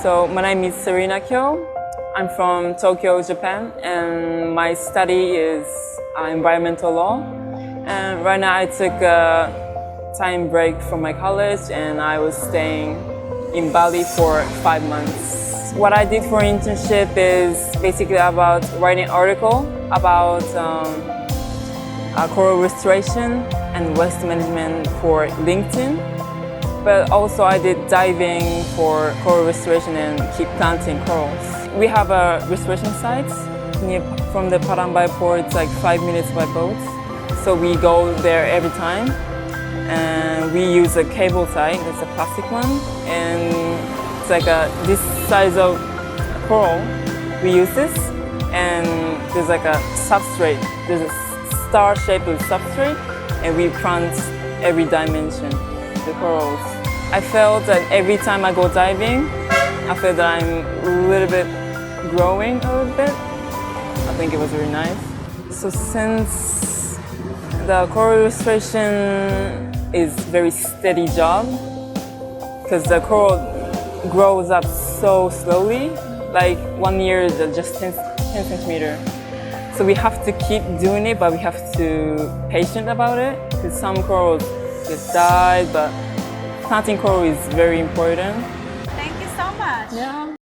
So my name is Serena. I'm from Tokyo, Japan, and my study is environmental law. And right now I took a time break from my college and I was staying in Bali for 5 months. What I did for internship is basically about writing an article about coral restoration and waste management for LinkedIn. But also I did diving for coral restoration and keep planting corals. We have a restoration site from the Parambai port. It's like 5 minutes by boat. So we go there every time. And we use a cable tie, it's a plastic one. And it's like this size of coral. We use this. And there's like a substrate. There's a star shape of substrate. And we plant every dimension, the corals. I felt that every time I go diving, I feel that I'm a little bit growing a little bit. I think it was really nice. So since the coral restoration is a very steady job, because the coral grows up so slowly, like 1 year is just 10 centimeters. So we have to keep doing it, but we have to be patient about it, because some corals just died, but planting coral is very important. Thank you so much. Yeah.